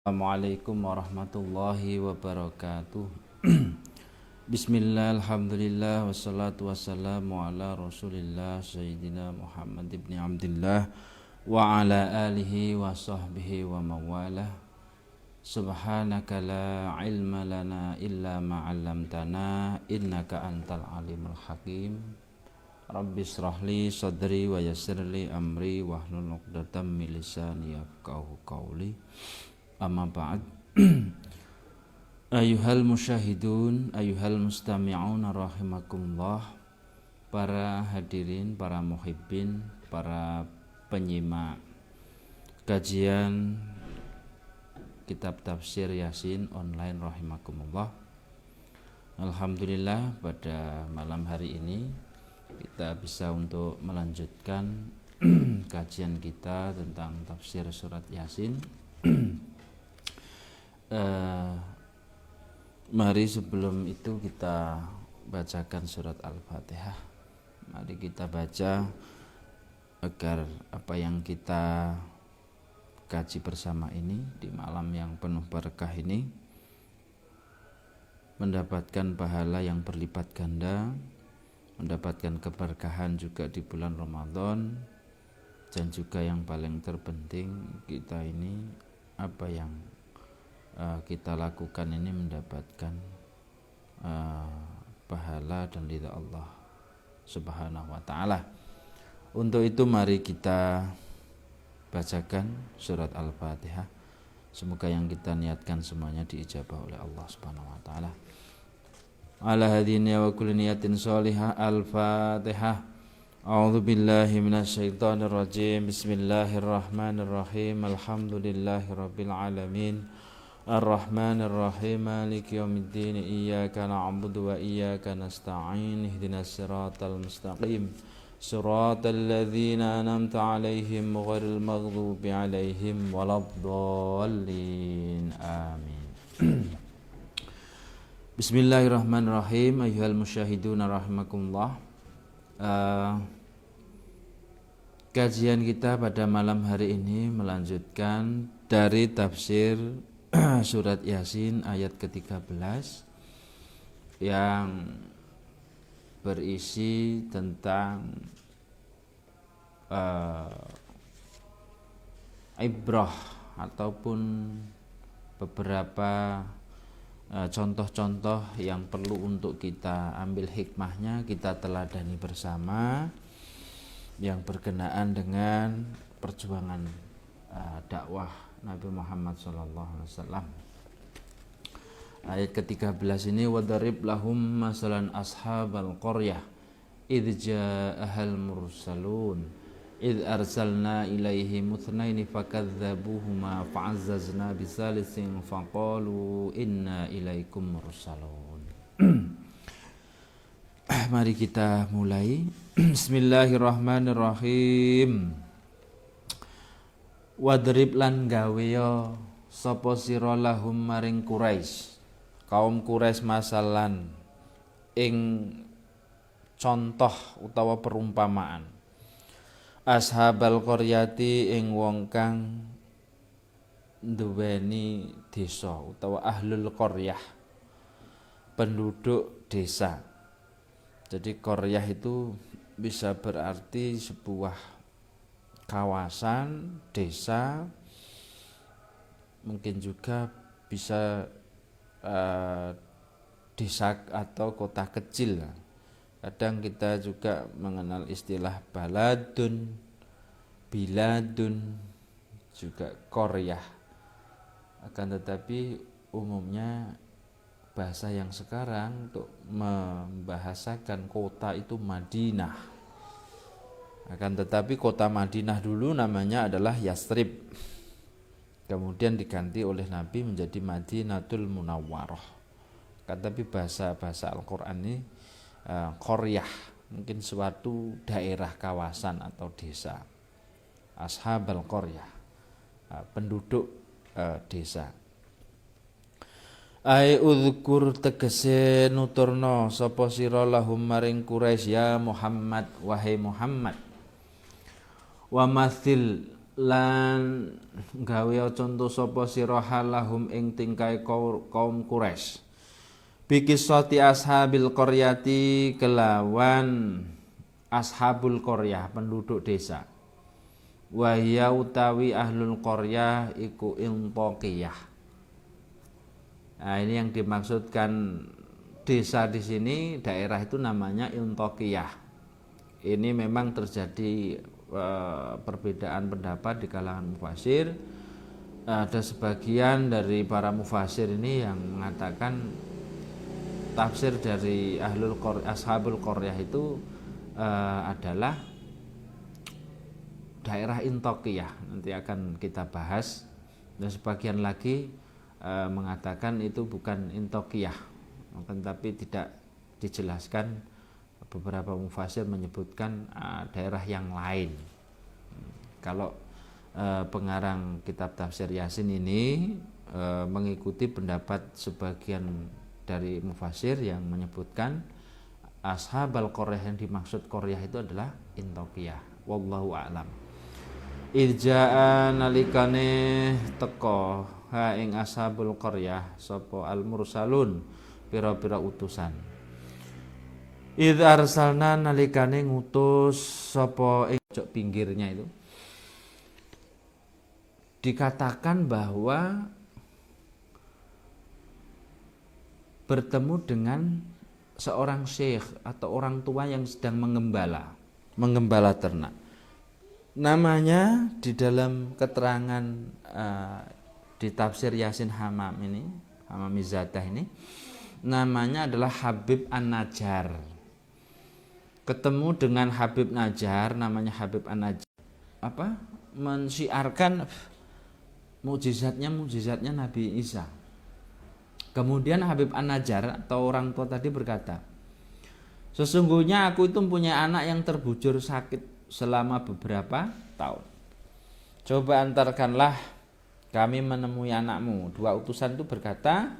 Assalamualaikum warahmatullahi wabarakatuh. Bismillah, alhamdulillah, wassalatu wassalamu ala rasulillah Sayyidina Muhammad ibn Abdillah wa ala alihi wa sahbihi wa mawalah. Subhanaka la ilma lana illa ma'allamtana innaka antal alimul hakim. Rabbi shrahli sadri wa yassirli amri wahlul 'uqdatam min lisani yafqahu qawli. Amma ba'd. Ayuhal musyahidun, ayuhal mustami'un rahimakumullah. Para hadirin, para muhibbin, para penyimak kajian kitab tafsir Yasin online rahimakumullah. Alhamdulillah pada malam hari ini kita bisa untuk melanjutkan kajian kita tentang tafsir surat Yasin. Mari sebelum itu kita bacakan surat Al-Fatihah. Mari kita baca agar apa yang kita kaji bersama ini di malam yang penuh berkah ini mendapatkan pahala yang berlipat ganda, mendapatkan keberkahan juga di bulan Ramadan, dan juga yang paling terpenting kita ini apa yang kita lakukan ini mendapatkan pahala dan ridha Allah Subhanahu wa taala. Untuk itu mari kita bacakan surat Al-Fatihah. Semoga yang kita niatkan semuanya diijabah oleh Allah Subhanahu wa taala. Ala hadiniya wa kulli niyatin sholihah. Al-Fatihah. A'udzu billahi minasyaitonir rajim. Bismillahirrahmanirrahim. Alhamdulillahirabbil alamin. Ar-Rahmanir Rahim. Maliki yaumiddin. Iyyaka na'budu wa iyyaka nasta'in. Ihdinas siratal mustaqim. Siratal ladzina an'amta 'alaihim ghairil maghdubi 'alaihim waladdallin. Amin. Bismillahirrahmanirrahim. Ayyuhal musyahidun rahimakumullah. Kajian kita pada malam hari ini melanjutkan dari tafsir surat Yasin ayat ke-13 yang berisi tentang ibrah ataupun beberapa contoh-contoh yang perlu untuk kita ambil hikmahnya, kita teladani bersama yang berkenaan dengan perjuangan dakwah Nabi Muhammad SAW. Ayat ke-13 ini wadarib lahum masalan ashabal qaryah idh ja'ahal mursalun idh arsalna ilaihim muthnaini fakadzabuhuma fa'azzazna bisalisin faqalu inna ilaikum mursalun. Mari kita mulai. Bismillahirrahmanirrahim. Wadrib lan gawe ya sapa sira lahum maring Quraisy, kaum Quraisy masalan ing contoh utawa perumpamaan ashabal qaryati ing wong kang nduweni desa utawa ahlul qaryah, penduduk desa. Jadi qaryah itu bisa berarti sebuah kawasan, desa, mungkin juga bisa desa atau kota kecil. Kadang kita juga mengenal istilah baladun, biladun, juga qaryah. Akan tetapi umumnya bahasa yang sekarang untuk membahasakan kota itu Madinah. Akan tetapi kota Madinah dulu namanya adalah Yasrib. Kemudian diganti oleh Nabi menjadi Madinatul Munawwarah. Akan tapi bahasa Al-Qur'an ini qaryah, mungkin suatu daerah, kawasan atau desa. Ashabal qaryah, penduduk desa. Ai udzkur tegese nuturna sapa sira lahum maring Quraisy ya Muhammad, wahai Muhammad. Wa mathil lan gawe contoh sapa sira halahum ing tingkai kaum Quraisy. Bikisati ashabil qaryati kelawan ashabul qaryah, penduduk desa. Wahya utawi ahlul qaryah iku Intaqiyah. Nah, ini yang dimaksudkan desa di sini, daerah itu namanya Intaqiyah. Ini memang terjadi perbedaan pendapat di kalangan mufasir. Ada sebagian dari para mufasir ini yang mengatakan tafsir dari ashabul qaryah itu adalah daerah Intaqiyah, nanti akan kita bahas. Dan sebagian lagi mengatakan itu bukan Intaqiyah, tetapi tidak dijelaskan. Beberapa mufasir menyebutkan daerah yang lain. Kalau pengarang kitab tafsir Yasin ini mengikuti pendapat sebagian dari mufasir yang menyebutkan ashabal qaryah, yang dimaksud qaryah itu adalah Intaqiyah. Wallahu a'lam. Irja'a nalikane teko ha ing ashabul qaryah sapa al mursalun, pira-pira utusan. Idz arsalna nalikane ngutus sapa ing pinggirnya itu, dikatakan bahwa bertemu dengan seorang syekh atau orang tua yang sedang mengembala ternak. Namanya di dalam keterangan di tafsir Yasin Hamamizatah ini, namanya adalah Habib An-Najjar. Ketemu dengan Habib Najjar, namanya Habib An-Najjar, mensiarkan mujizatnya Nabi Isa. Kemudian Habib An-Najjar atau orang tua tadi berkata, sesungguhnya aku itu mempunyai anak yang terbujur sakit selama beberapa tahun. Coba antarkanlah kami menemui anakmu. Dua utusan itu berkata,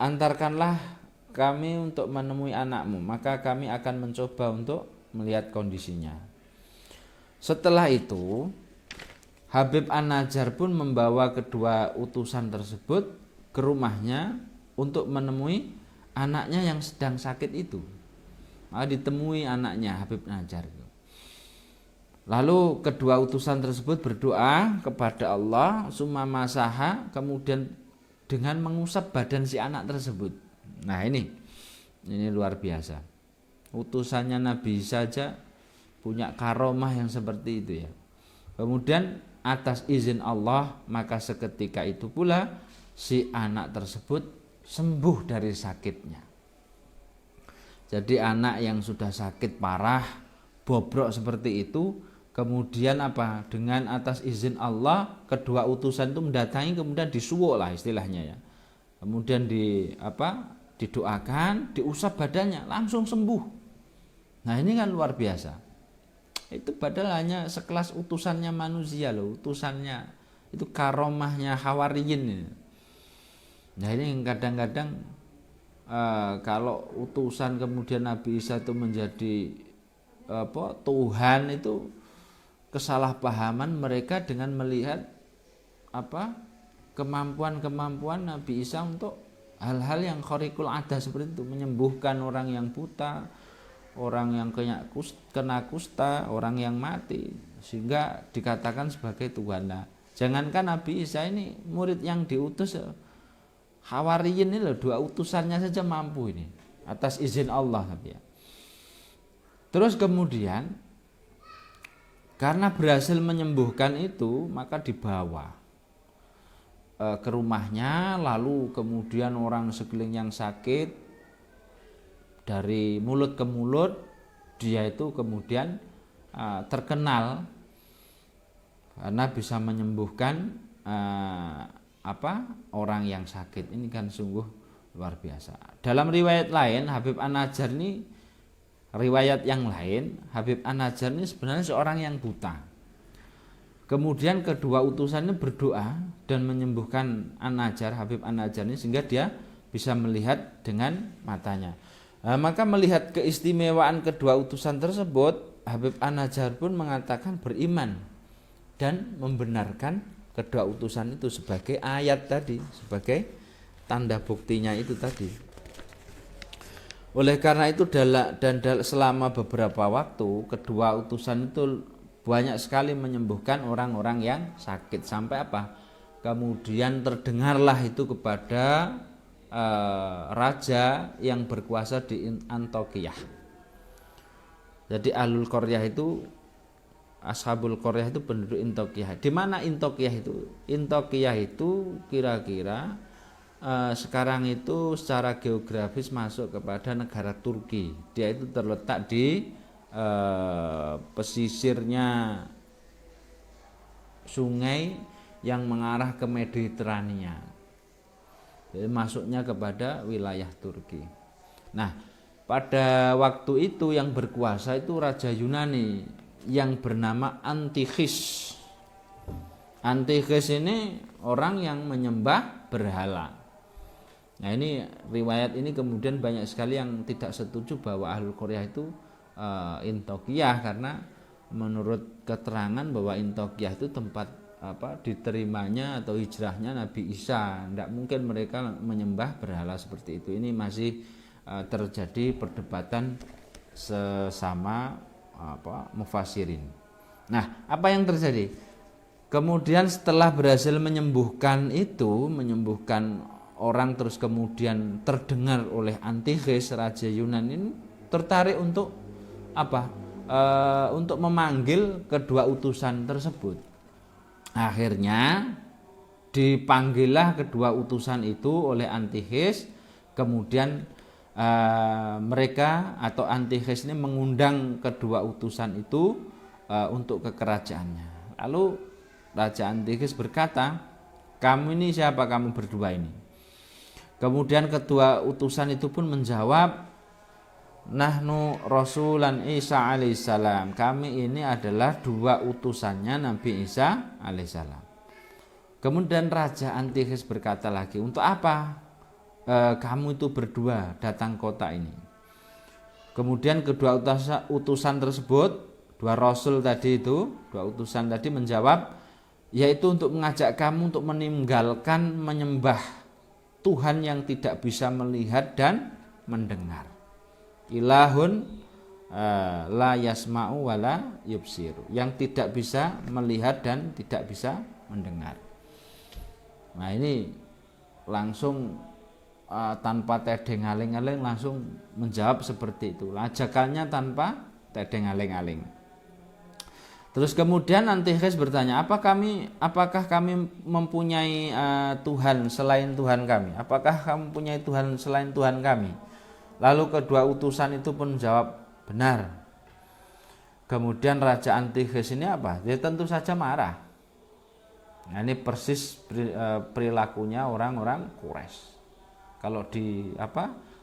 antarkanlah kami untuk menemui anakmu, maka kami akan mencoba untuk melihat kondisinya. Setelah itu Habib An-Najjar pun membawa kedua utusan tersebut ke rumahnya untuk menemui anaknya yang sedang sakit itu. Maka ditemui anaknya Habib Najjar. Lalu kedua utusan tersebut berdoa kepada Allah, summa masaha, kemudian dengan mengusap badan si anak tersebut. Nah ini luar biasa. Utusannya Nabi saja punya karomah yang seperti itu ya. Kemudian atas izin Allah, maka seketika itu pula si anak tersebut sembuh dari sakitnya. Jadi anak yang sudah sakit parah, bobrok seperti itu, kemudian dengan atas izin Allah, kedua utusan itu mendatangi, kemudian disuwuk lah istilahnya ya. Kemudian didoakan, diusap badannya, langsung sembuh. Nah ini kan luar biasa. Itu padahal hanya sekelas utusannya manusia loh, utusannya itu karomahnya Hawariyin ini. Nah ini kadang-kadang kalau utusan kemudian Nabi Isa itu menjadi Tuhan, itu kesalahpahaman mereka dengan melihat kemampuan Nabi Isa untuk hal-hal yang khariqul adah seperti itu, menyembuhkan orang yang buta, orang yang kena kusta, orang yang mati, sehingga dikatakan sebagai Tuhan. Nah, jangankan Nabi Isa ini, murid yang diutus Hawariyin ini loh, dua utusannya saja mampu ini atas izin Allah ya. Terus kemudian Karena berhasil menyembuhkan itu, maka dibawa ke rumahnya, lalu kemudian orang sekeliling yang sakit dari mulut ke mulut, dia itu kemudian terkenal karena bisa menyembuhkan orang yang sakit. Ini kan sungguh luar biasa. Dalam riwayat lain, Habib An-Najjar ini, riwayat yang lain, Habib An-Najjar ini sebenarnya seorang yang buta. Kemudian kedua utusan ini berdoa dan menyembuhkan An-Najjar, Habib An-Najjar ini, sehingga dia bisa melihat dengan matanya. Maka melihat keistimewaan kedua utusan tersebut, Habib An-Najjar pun mengatakan beriman dan membenarkan kedua utusan itu sebagai ayat tadi, sebagai tanda buktinya itu tadi. Oleh karena itu selama beberapa waktu kedua utusan itu banyak sekali menyembuhkan orang-orang yang sakit, sampai kemudian terdengarlah itu kepada raja yang berkuasa di Antiokhia. Jadi Ahlul Qaryah itu, Ashabul Qaryah itu penduduk Antiokhia. Di mana Antiokhia itu? Antiokhia itu kira-kira sekarang itu secara geografis masuk kepada negara Turki. Dia itu terletak di pesisirnya sungai yang mengarah ke Mediterania. Jadi masuknya kepada wilayah Turki. Nah, pada waktu itu yang berkuasa itu Raja Yunani yang bernama Antikhis. Antikhis ini orang yang menyembah berhala. Nah, ini riwayat ini kemudian banyak sekali yang tidak setuju bahwa Ahlul Qaryah itu Antiokhia, karena menurut keterangan bahwa Antiokhia itu tempat diterimanya atau hijrahnya Nabi Isa. Tidak mungkin mereka menyembah berhala seperti itu. Ini masih terjadi perdebatan sesama mufassirin. Nah, apa yang terjadi? Kemudian setelah berhasil menyembuhkan orang, terus kemudian terdengar oleh Antikhis, Raja Yunani ini tertarik untuk untuk memanggil kedua utusan tersebut. Akhirnya dipanggillah kedua utusan itu oleh Antikhis. Kemudian mereka atau Antikhis ini mengundang kedua utusan itu untuk ke kerajaannya. Lalu Raja Antikhis berkata, "Kamu ini siapa, kamu berdua ini?" Kemudian kedua utusan itu pun menjawab, "Nahnu Rasulan Isa alaihissalam." Kami ini adalah dua utusannya Nabi Isa alaihissalam. Kemudian Raja Antikhis berkata lagi, "Untuk apa kamu itu berdua datang kota ini?" Kemudian kedua utusan tersebut, dua rasul tadi itu, dua utusan tadi menjawab, yaitu untuk mengajak kamu untuk meninggalkan menyembah Tuhan yang tidak bisa melihat dan mendengar. Ilahun la yasma'u wa la yubsiru, yang tidak bisa melihat dan tidak bisa mendengar. Nah, ini langsung tanpa tedeng aling-aling langsung menjawab seperti itu. Ajakannya tanpa tedeng aling-aling. Terus kemudian Antikhis bertanya, apakah kami mempunyai Tuhan selain Tuhan kami? Apakah kamu punya Tuhan selain Tuhan kami? Lalu kedua utusan itu pun menjawab, benar. Kemudian Raja Antikhis ini dia tentu saja marah. Nah, ini persis perilakunya orang-orang Quraisy. Kalau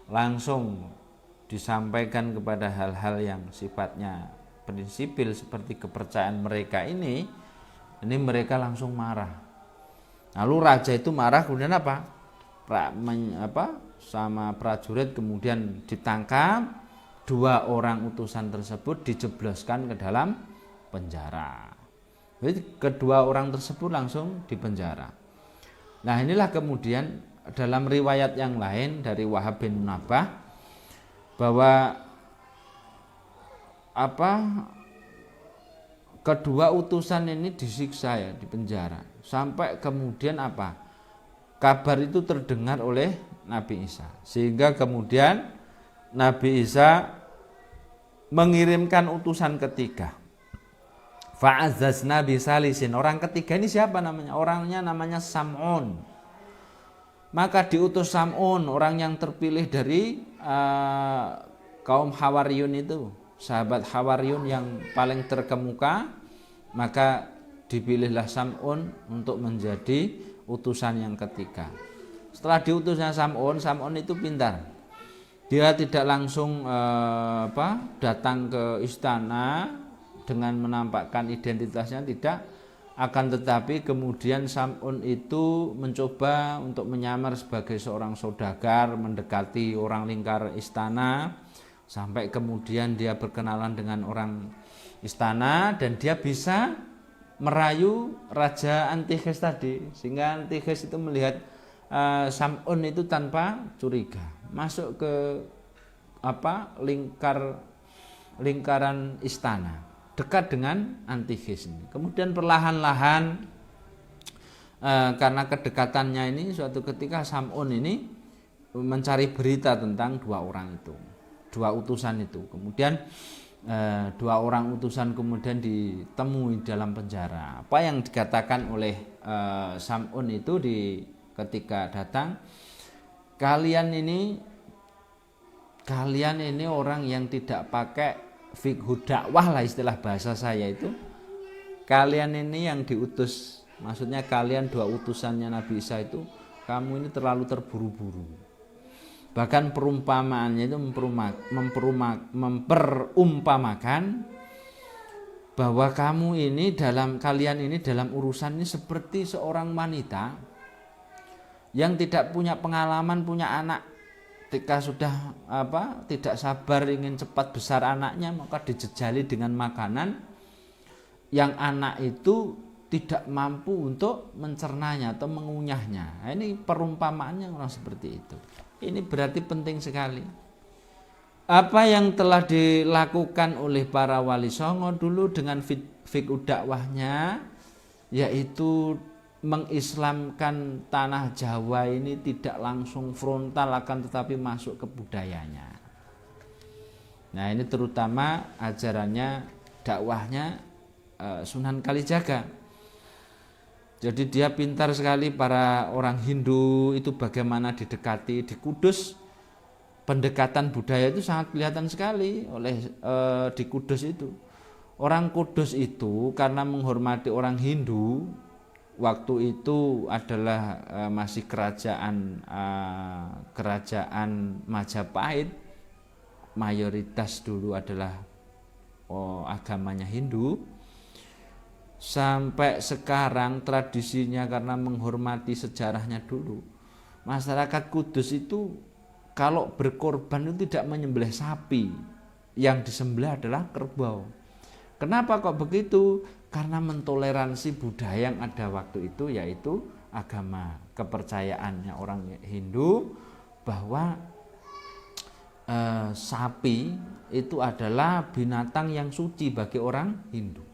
langsung disampaikan kepada hal-hal yang sifatnya prinsipil seperti kepercayaan mereka ini mereka langsung marah. Lalu raja itu marah, kemudian sama prajurit kemudian ditangkap, dua orang utusan tersebut dijebloskan ke dalam penjara. Jadi kedua orang tersebut langsung dipenjara. Nah, inilah kemudian dalam riwayat yang lain dari Wahab bin Munabbah bahwa kedua utusan ini disiksa di penjara sampai kemudian kabar itu terdengar oleh Nabi Isa, sehingga kemudian Nabi Isa mengirimkan utusan ketiga. Fa'azzazna bisalisin. Orang ketiga ini siapa namanya? Orangnya namanya Sam'un. Maka diutus Sam'un, orang yang terpilih dari kaum Hawariyun itu, sahabat Hawariyun yang paling terkemuka. Maka dipilihlah Sam'un untuk menjadi utusan yang ketiga. Setelah diutusnya Sam'un itu pintar. Dia tidak langsung datang ke istana dengan menampakkan identitasnya, tidak. Akan tetapi kemudian Sam'un itu mencoba untuk menyamar sebagai seorang saudagar, mendekati orang lingkar istana, sampai kemudian dia berkenalan dengan orang istana dan dia bisa merayu Raja Antikhes tadi, sehingga Antikhes itu melihat Sam'un itu tanpa curiga masuk ke lingkaran istana dekat dengan Antikhes ini. Kemudian perlahan-lahan karena kedekatannya ini, suatu ketika Sam'un ini mencari berita tentang dua utusan itu. Kemudian dua orang utusan kemudian ditemui dalam penjara. Apa yang dikatakan oleh Sam'un itu ketika datang, kalian ini orang yang tidak pakai fikih dakwah lah, istilah bahasa saya itu. Kalian ini yang diutus, maksudnya kalian dua utusannya Nabi Isa itu, kamu ini terlalu terburu-buru. Bahkan perumpamaannya itu memperumpamakan bahwa kalian ini dalam urusan ini seperti seorang wanita yang tidak punya pengalaman punya anak. Ketika sudah tidak sabar ingin cepat besar anaknya, maka dijejali dengan makanan yang anak itu tidak mampu untuk mencernanya atau mengunyahnya. Nah, ini perumpamaannya orang seperti itu. Ini berarti penting sekali. Apa yang telah dilakukan oleh para wali songo dulu dengan fikih dakwahnya, yaitu mengislamkan tanah Jawa ini tidak langsung frontal, akan tetapi masuk ke budayanya. Nah, ini terutama ajarannya, dakwahnya Sunan Kalijaga. Jadi dia pintar sekali para orang Hindu itu bagaimana didekati. Di Kudus pendekatan budaya itu sangat kelihatan sekali di Kudus itu. Orang Kudus itu karena menghormati orang Hindu, waktu itu adalah masih kerajaan Majapahit, mayoritas dulu adalah agamanya Hindu. Sampai sekarang tradisinya karena menghormati sejarahnya dulu, masyarakat Kudus itu kalau berkorban itu tidak menyembelih sapi, yang disembelih adalah kerbau. Kenapa kok begitu? Karena mentoleransi budaya yang ada waktu itu, yaitu agama kepercayaannya orang Hindu, bahwa sapi itu adalah binatang yang suci bagi orang Hindu.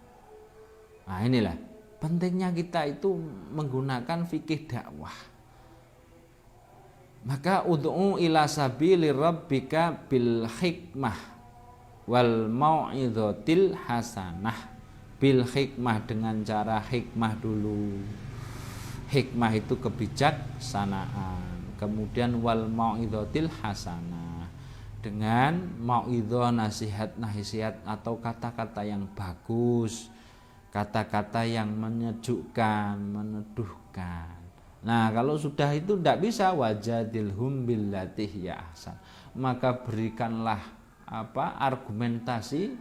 Nah, inilah pentingnya kita itu menggunakan fikih dakwah. Maka ud'u ila sabili rabbika bil hikmah wal mau'izatil hasanah. Bil hikmah, dengan cara hikmah dulu. Hikmah itu kebijaksanaan. Kemudian wal mau'izatil hasanah, dengan mau'izah, nasihat atau kata-kata yang bagus, kata-kata yang menyejukkan, meneduhkan. Nah, kalau sudah itu tidak bisa, wajadilhum billati hiya ahsan, maka berikanlah argumentasi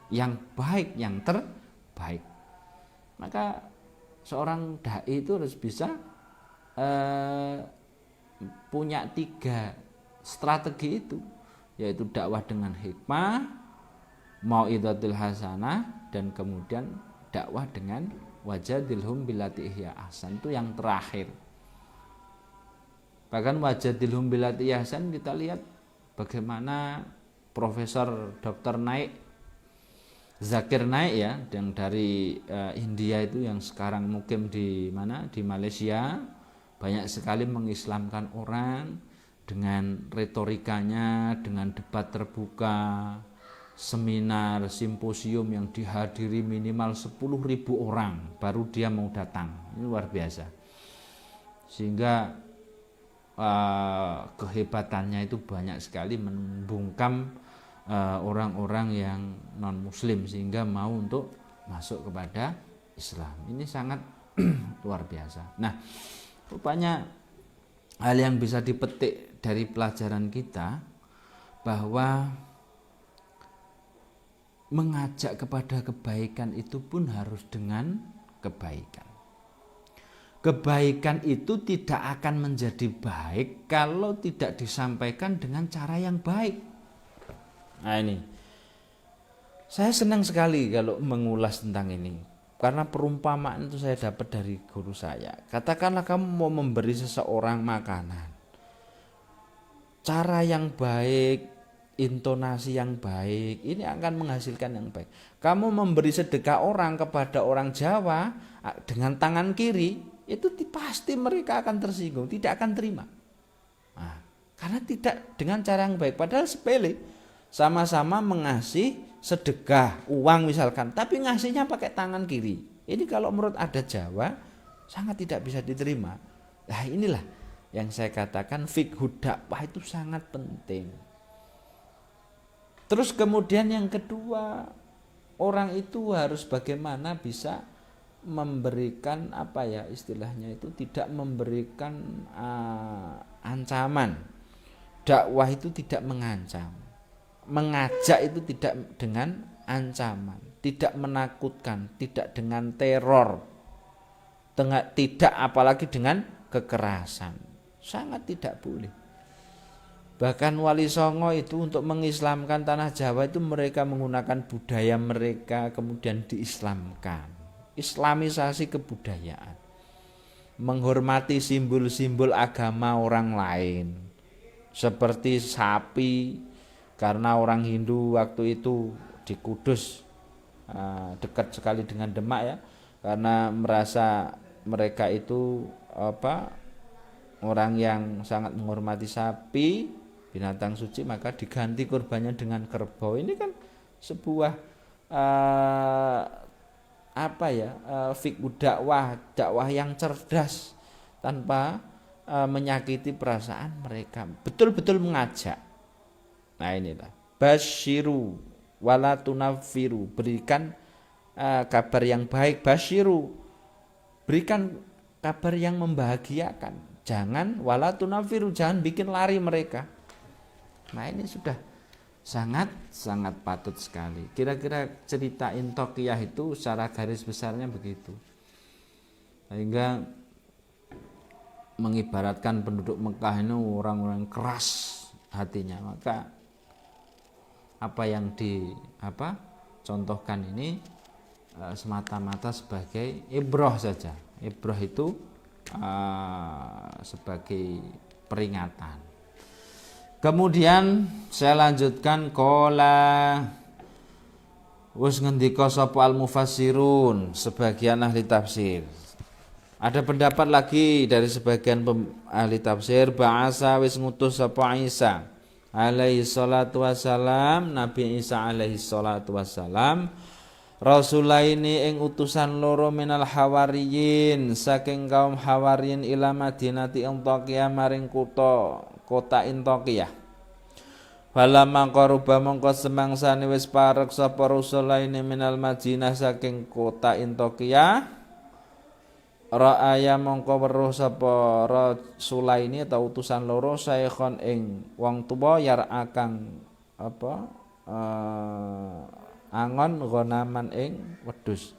yang baik, yang terbaik. Maka seorang dai itu harus bisa punya 3 strategi itu, yaitu dakwah dengan hikmah, mau'izatul hasanah, dan kemudian dakwah dengan wajadilhum billati hiya ahsan, itu yang terakhir. Bahkan wajadilhum billati hiya ahsan, kita lihat bagaimana Profesor Dr. Zakir Naik ya, yang dari India itu, yang sekarang mukim di Malaysia, banyak sekali mengislamkan orang dengan retorikanya, dengan debat terbuka, seminar, simposium yang dihadiri minimal 10.000 orang baru dia mau datang. Ini luar biasa. Sehingga kehebatannya itu banyak sekali membungkam orang-orang yang non muslim sehingga mau untuk masuk kepada Islam. Ini sangat luar biasa. Nah, rupanya hal yang bisa dipetik dari pelajaran kita bahwa mengajak kepada kebaikan itu pun harus dengan kebaikan. Kebaikan itu tidak akan menjadi baik kalau tidak disampaikan dengan cara yang baik. Nah ini, saya senang sekali kalau mengulas tentang ini. Karena perumpamaan itu saya dapat dari guru saya. Katakanlah kamu mau memberi seseorang makanan. Cara yang baik, intonasi yang baik, ini akan menghasilkan yang baik. Kamu memberi sedekah orang kepada orang Jawa dengan tangan kiri, itu pasti mereka akan tersinggung, tidak akan terima. Nah, karena tidak dengan cara yang baik, padahal sepele. Sama-sama mengasih sedekah uang misalkan, tapi ngasihnya pakai tangan kiri. Ini kalau menurut adat Jawa sangat tidak bisa diterima. Nah inilah yang saya katakan fikih dakwah itu sangat penting. Terus kemudian yang kedua, orang itu harus bagaimana bisa memberikan apa ya istilahnya itu, tidak memberikan ancaman. Dakwah itu tidak mengancam. Mengajak itu tidak dengan ancaman, tidak menakutkan, tidak dengan teror, tidak apalagi dengan kekerasan. Sangat tidak boleh. Bahkan Wali Songo itu untuk mengislamkan tanah Jawa itu mereka menggunakan budaya mereka kemudian diislamkan. Islamisasi kebudayaan. Menghormati simbol-simbol agama orang lain. Seperti sapi, karena orang Hindu waktu itu di Kudus dekat sekali dengan Demak ya, karena merasa mereka itu orang yang sangat menghormati sapi, binatang suci, maka diganti kurbannya dengan kerbau. Ini kan sebuah fikih dakwah yang cerdas tanpa menyakiti perasaan mereka, betul-betul mengajak. Nah inilah basyiru wala tunaffiru, berikan kabar yang baik. Basyiru, berikan kabar yang membahagiakan. Jangan wala tunaffiru, jangan bikin lari mereka. Nah ini sudah sangat patut sekali. Kira-kira cerita Intokiyah itu secara garis besarnya begitu. Sehingga mengibaratkan penduduk Mekah ini orang-orang keras hatinya, maka apa yang contohkan ini semata-mata sebagai ibrah saja. Ibrah itu sebagai peringatan. Kemudian saya lanjutkan, qala wis ngendika sapa al-mufassirun, sebagian ahli tafsir. Ada pendapat lagi dari sebagian ahli tafsir, ba'asa wis ngutus sapa Isa alaihi salatu wassalam, Nabi Isa alaihi salatu wassalam, rasulaini ing utusan loro minal hawariyin, saking kaum hawariyin, ila Madinati Intokiyah, maring kota Intokiyah. Falamma qaruba mongko semangsane wis parek sapa rasulaini minal Madinah, saking kota Intokiyah, ra'aya mongko weruh sapa rasulaini atau utusan loro, saikhon ing wong tuwa, akang angon ghanaman ing wedhus.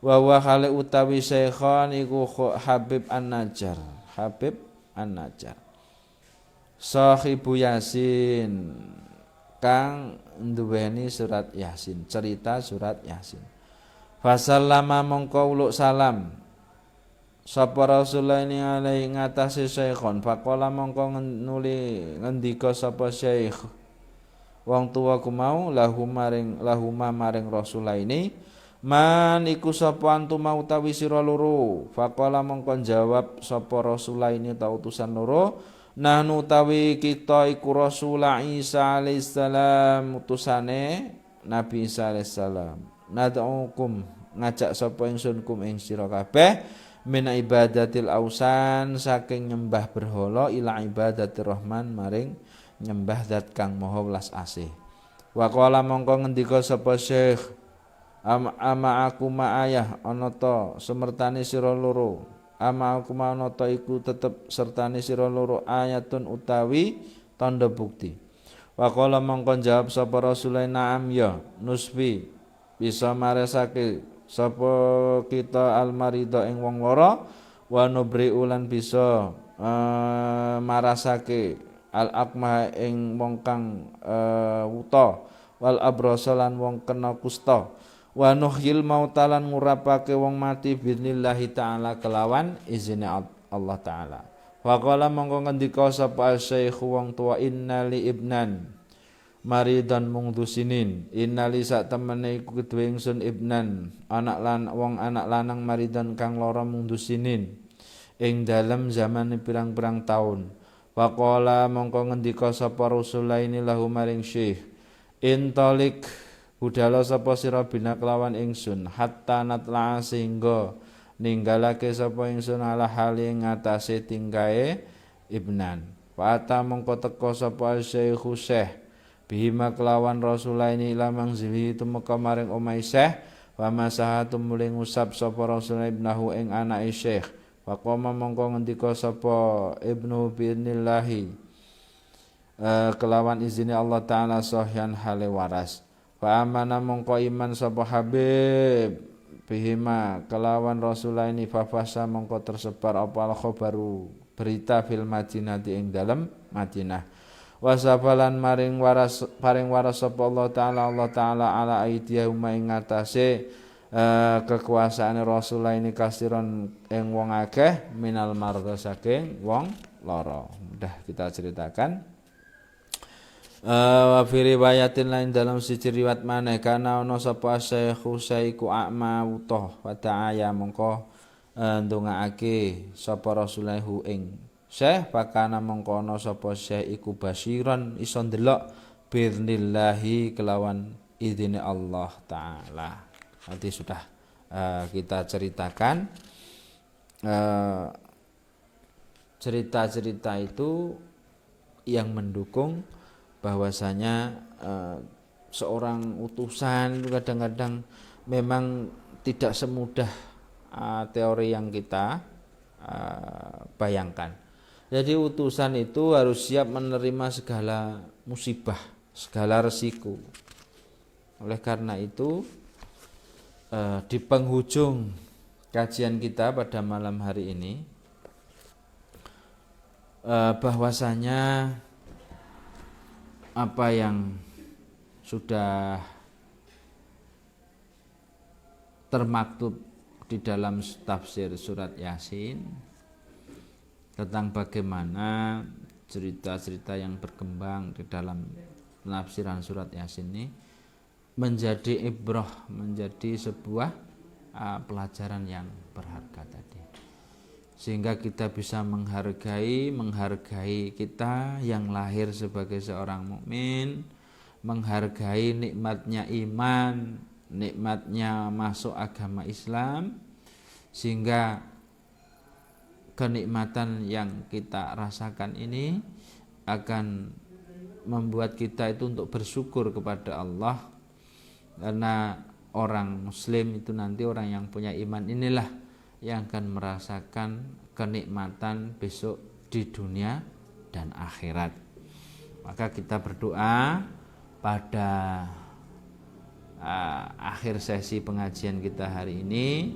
Wa wa khali utawi saikhon iku Habib An-Najjar. Habib An-Najjar sahibu Yasin, kang nduweni surat Yasin, cerita surat Yasin. Fasallama mongko uluk salam sapa Rasulaini alaihi ngatasi syekhon. Faqala mongko ngendika sapa syekh wong tuwa ku mau lahuma maring Rasulaini, man iku sapa antum mau utawi sira loro. Faqala mongko jawab sapa Rasulaini ta utusan loro, nahnu utawi kita iku Rasul Isa alaihissalam, utusane Nabi Isa alaihissalam, nad'ukum ngajak sapa ingsun kum ing sira kabeh min ibadatil ausan saking nyembah berhala ila ibadatir rahman maring nyembah zat kang maha welas asih. Wa qala mongko ngendika sapa Syekh ama aku ma ayah ana ta semertane sira loro ama aku ma ana ta iku tetep sertane sira loro ayatun utawi tanda bukti. Wa qala mongko jawab sapa Rasulullah na'am ya nusfi bisa maresake sapa kita almarida ing wong lara wa nubri ulan bisa marasake al akma ing wong kang wuta wal abrasalan wong kena kusta wa nuhyil mautalan ngurapake wong mati bisnillahi taala kelawan izine Allah taala. Wa qala mongko ngendika sapa syekh wong tua innali ibnan maridan mungdu sinin innali sak temene iku kedue ingsun ibnan anak lanang maridan kang lara mungdu sinin ing dalem zaman pirang-pirang taun. Waqala mongko ngendika sapa Rasulaini lahu maring syekh intalik budala sapa sira bina kelawan ingsun hatta natla sehingga ninggalake sapa ingsun ala hali ngatasé tingkae ibnan. Fata mongko teka sapa syekh bihima kelawan Rasulaini lamang zili tumeka maring omahe Syekh wa masahatu mulih ngusap sapa Rasul ibnahu ing anake Syekh wa qoma mongko ngendika sapa ibnu biinillahi kelawan izine Allah taala sahyan hale waras wa amana mongko iman sapa Habib bihima kelawan Rasulaini fafasa mongko tersebar apa khabaru berita fil Madinati ing dalem Madinah wasafalan paring waras sapa Allah taala ala aidiyahum ing ngatasé kekuasaan Rasulullah ini kasiron ing wong akeh minal marda saking wong lara. Sudah kita ceritakan wa fi riwayatin lain dalam siji riwayat maneh kana ana sapa Syekhu Syaiku a'ma wutoh wa ta'aya mongko ndongaake sapa Rasulullah ing Syekh pakana mengkono sapa Syekh iku basiran iso ndelok bidznillahi kelawan izine Allah taala. Nanti sudah kita ceritakan cerita-cerita itu yang mendukung bahwasanya seorang utusan itu kadang-kadang memang tidak semudah teori yang kita bayangkan. Jadi utusan itu harus siap menerima segala musibah, segala resiko. Oleh karena itu di penghujung kajian kita pada malam hari ini bahwasanya apa yang sudah termaktub di dalam tafsir surat Yasin tentang bagaimana cerita-cerita yang berkembang di dalam penafsiran surat Yasin ini menjadi ibrah, menjadi sebuah pelajaran yang berharga tadi. Sehingga kita bisa menghargai kita yang lahir sebagai seorang mukmin, menghargai nikmatnya iman, nikmatnya masuk agama Islam, sehingga kenikmatan yang kita rasakan ini akan membuat kita itu untuk bersyukur kepada Allah, karena orang muslim itu nanti orang yang punya iman inilah yang akan merasakan kenikmatan besok di dunia dan akhirat. Maka kita berdoa pada akhir sesi pengajian kita hari ini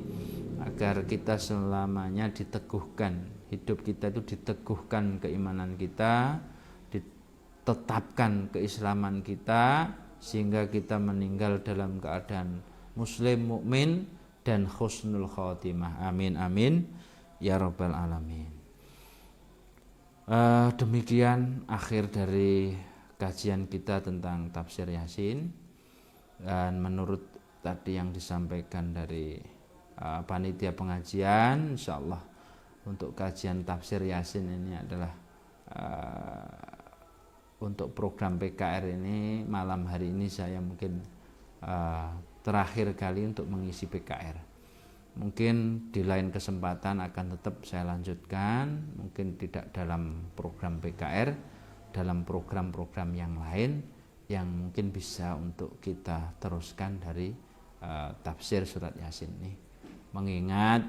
agar kita selamanya diteguhkan, hidup kita itu diteguhkan keimanan kita, ditetapkan keislaman kita, sehingga kita meninggal dalam keadaan muslim, mukmin dan husnul khotimah. Amin amin ya rabbal alamin. Demikian akhir dari kajian kita tentang tafsir Yasin, dan menurut tadi yang disampaikan dari panitia pengajian, insyaallah untuk kajian tafsir Yasin ini adalah untuk program PKR ini malam hari ini saya mungkin terakhir kali untuk mengisi PKR. Mungkin di lain kesempatan akan tetap saya lanjutkan, mungkin tidak dalam program PKR, dalam program-program yang lain yang mungkin bisa untuk kita teruskan dari tafsir surat Yasin ini. Mengingat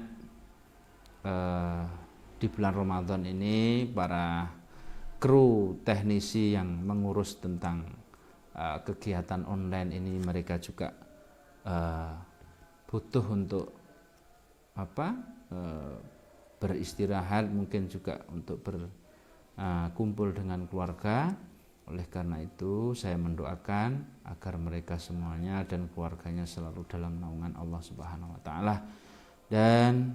di bulan Ramadan ini para kru teknisi yang mengurus tentang kegiatan online ini mereka juga butuh untuk beristirahat, mungkin juga untuk berkumpul dengan keluarga. Oleh karena itu saya mendoakan agar mereka semuanya dan keluarganya selalu dalam naungan Allah Subhanahu wa taala. Dan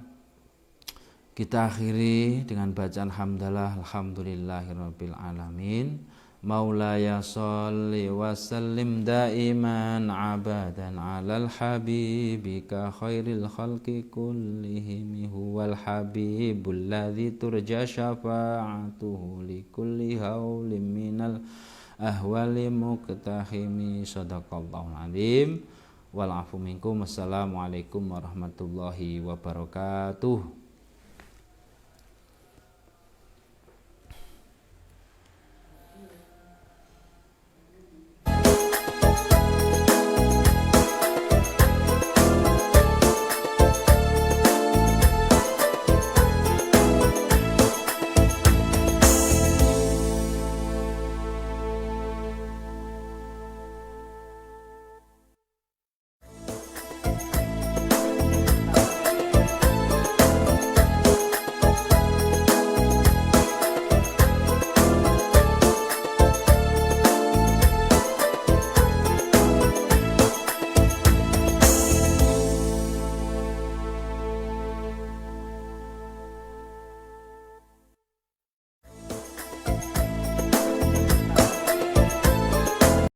kita akhiri dengan bacaan hamdalah alhamdulillahirabbil alamin. Maulaya sholli wa sallim daiman abadan alal habibika khairil khalqi kullihim huwal habibul ladzi turja syafa'atuhu li kulli haulin minal ahwali muqtahimi. Shadaqallahul azim. Wal afu minkum. Assalamualaikum warahmatullahi wabarakatuh.